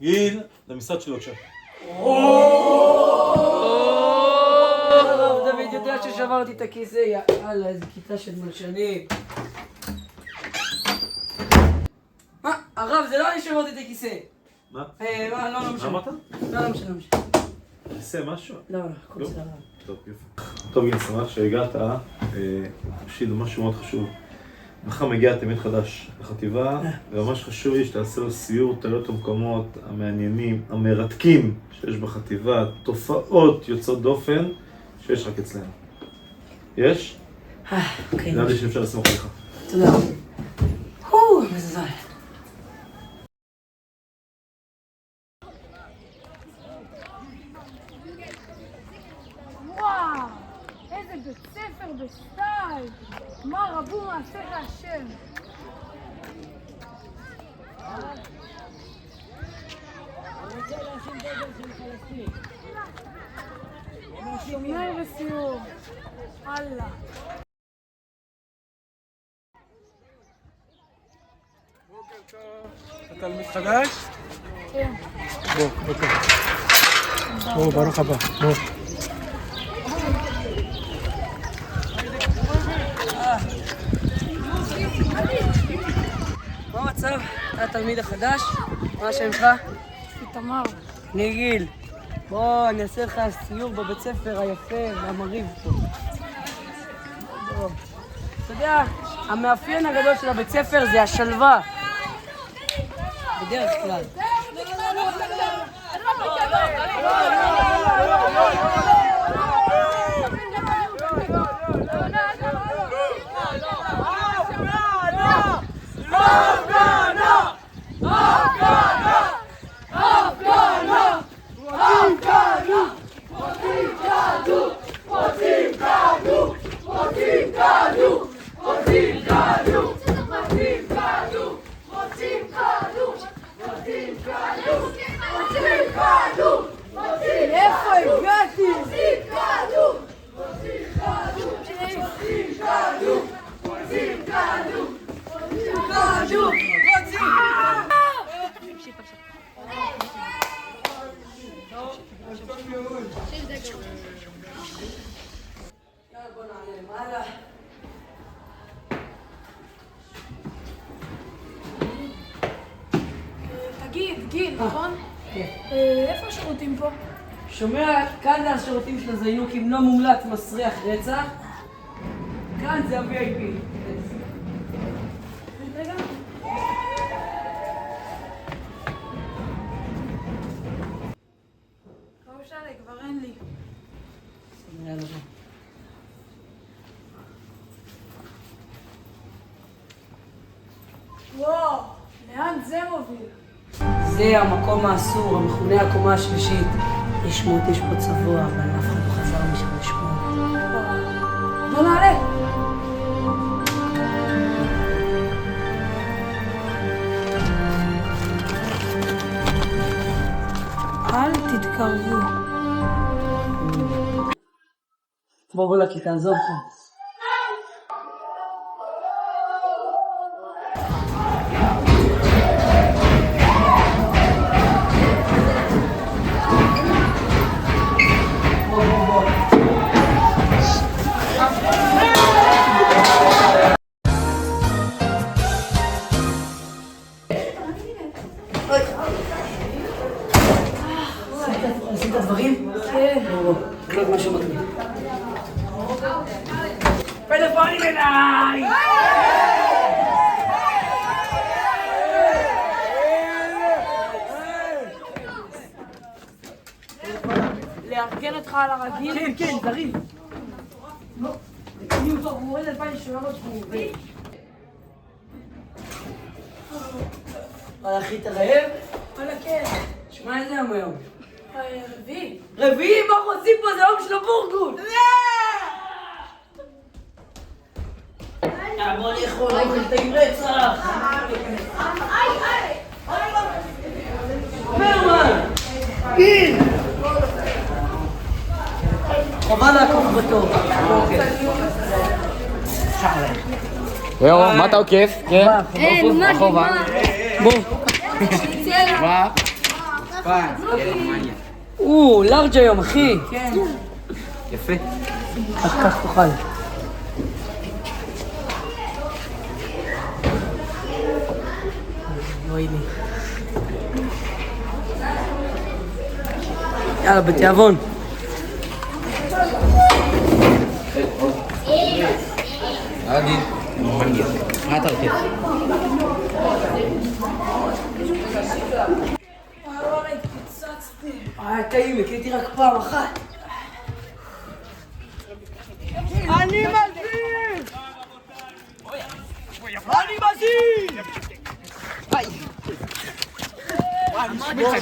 גיל, למשרד שלו עכשיו. הרב דוד יודע ששברתי את הכיסא, יאללה, איזה כיתה של מלשנים. מה? הרב, זה לא אני שברתי את הכיסא. מה? לא משנה. אמרת? לא משנה. תעשה משהו? לא, הכל סבבה. טוב, יפה. טוב, גיל, שמח שהגעת. תקשיב, משהו מאוד חשוב. מחר מגיע תלמיד חדש לחטיבה, וממש חשוב לי שתעשה לו סיור, תראה את המקומות המעניינים, המרתקים שיש בחטיבה, תופעות יוצאות דופן שיש רק אצלנו. יש? אוקיי. נראה שאפשר לסמוך עליך. תודה. מזל. וואו, איזה בית ספר בסטייל! מה רבו מעשיך השם! אני רוצה להשים דגל של פלסטין. שומר וסיור. הלאה. בוקר טוב. אתה תלמיד חדש? כן. בוא, ברוך הבא. בוא. מה המצב? אתה התלמיד החדש? מה השם שלך? איתמר. אני גיל. בוא, אני אעשה לך סיור בבית ספר היפה והמרהיב פה. בוא. אתה יודע, המאפיין הגדול של הבית ספר זה השלווה. בדרך כלל. איפה הגעתי? בוא נעלה למעלה. תגיד, גיל, נכון? כן. איפה השירותים פה? שומע, כאן זה השירותים של הזיינוקים, לא מומלץ, מסריח רצח. כאן זה ה-VIP. רגע. לא משנה, כבר אין לי. יאללה, בוא. וואו, לאן זה מוביל? זה המקום האסור, המכונה הקומה השלישית. יש פה צבוע, אבל אף אחד לא חזר משם לשמוע. בוא נעלה. אל תתקרבו. בוא לכיתה, עזוב פה. עשית דברים? כן. בוא, קלוט משהו מגניב. פלאפונים אליי! לארגן אותך על הרגיל? כן, זריז. אני אותו, הוא עומד 2,700 שקלים. וואלה, אחי, אתה רעב? וואלה, כן. שמע, איזה יום היום? רביעי. רביעי? מה אנחנו עושים פה? זה יום של הבורגול! בוא לאכול אוכל טעים רצח! ברמן! גיל! חובה לעקוף בתור. יואו, מה אתה עוקף? כן? אין, מה? החובה. בוא. לארג' היום, אחי. כן. יפה. אז כך תאכל. בואי לי. יאללה, בתיאבון. עדי. מה אתה רוצה? טעים, הקליתי רק פעם אחת. אני מזיז! אני מזיז!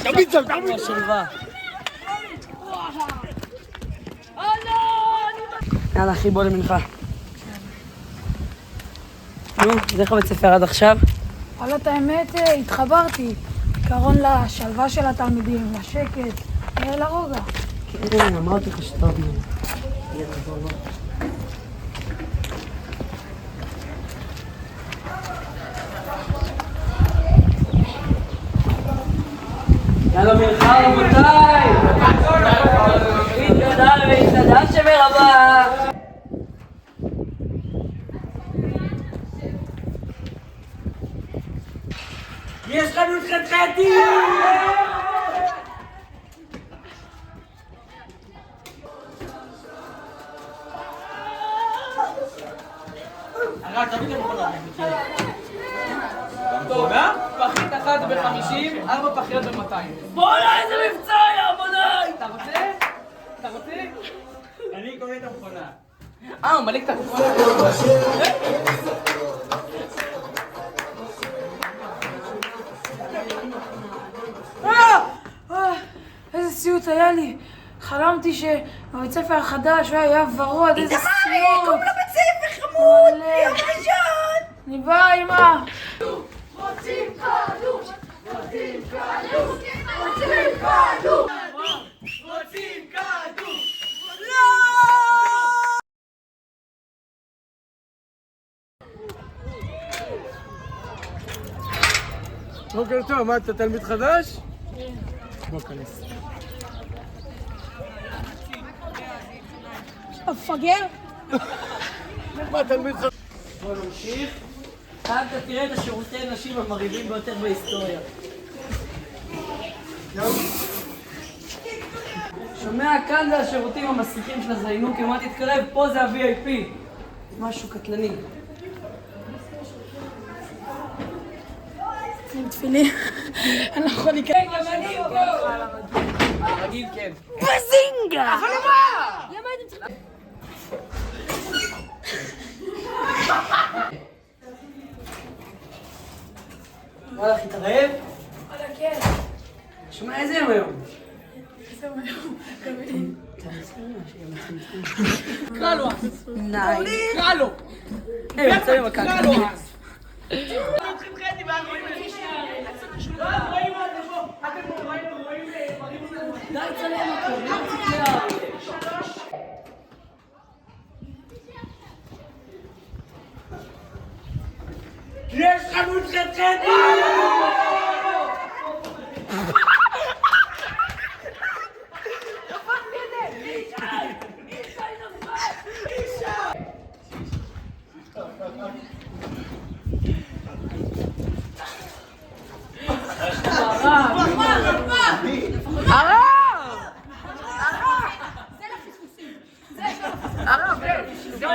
תמיד שלווה. יאללה אחי, בוא למנחה. נו, אז איך בית ספר עד עכשיו? וואלה, את האמת, התחברתי. עיקרון לשלווה של התלמידים, לשקט, לרוגע. כן, אמרתי לך שטוב ממנו. יאללה מנחה רבותיי! תודה והתנדב שברבה! יש לנו חתחתים! במכונה? פחית אחת ב-50, 4 פחיות ב-200. בואנה איזה מבצע היה, בואנה! אתה רוצה? אתה רוצה? אני קורא את המכונה. הוא מלא את המכונה. איזה סיוט היה לי. חלמתי שבבית ספר החדש היה ורוד, איזה סיוט. קום לבית ספר חמוד, יום ראשון. אני באה, אמא. רוצים כדור, רוצים כדור, רוצים כדור. רוצים כדור! בוקר טוב, מה אתה תלמיד חדש? בוא כנס. מפגר? מה תלמיד חדש? בוא נמשיך. כאן אתה תראה את השירותי נשים המרהיבים ביותר בהיסטוריה. שומע? כאן זה השירותים המסריחים של הזיינו, כמעט תתקרב, פה זה ה-VIP. משהו קטלני. עם תפילים. אני לא יכול להיכנס. רגיל, כן. בזינגה! אבל למה? למה הייתם צריכים? וואלה, תתערב. וואלה, כן. שומע, איזה יום היום? איזה היום? רביעי. קרא לו אז. קרא לו. יוצא עם הקקה. קרא לו אז. די, צלם אותו, לא ציפייה. יש חנות חתחתים! זה לפספוסים. זה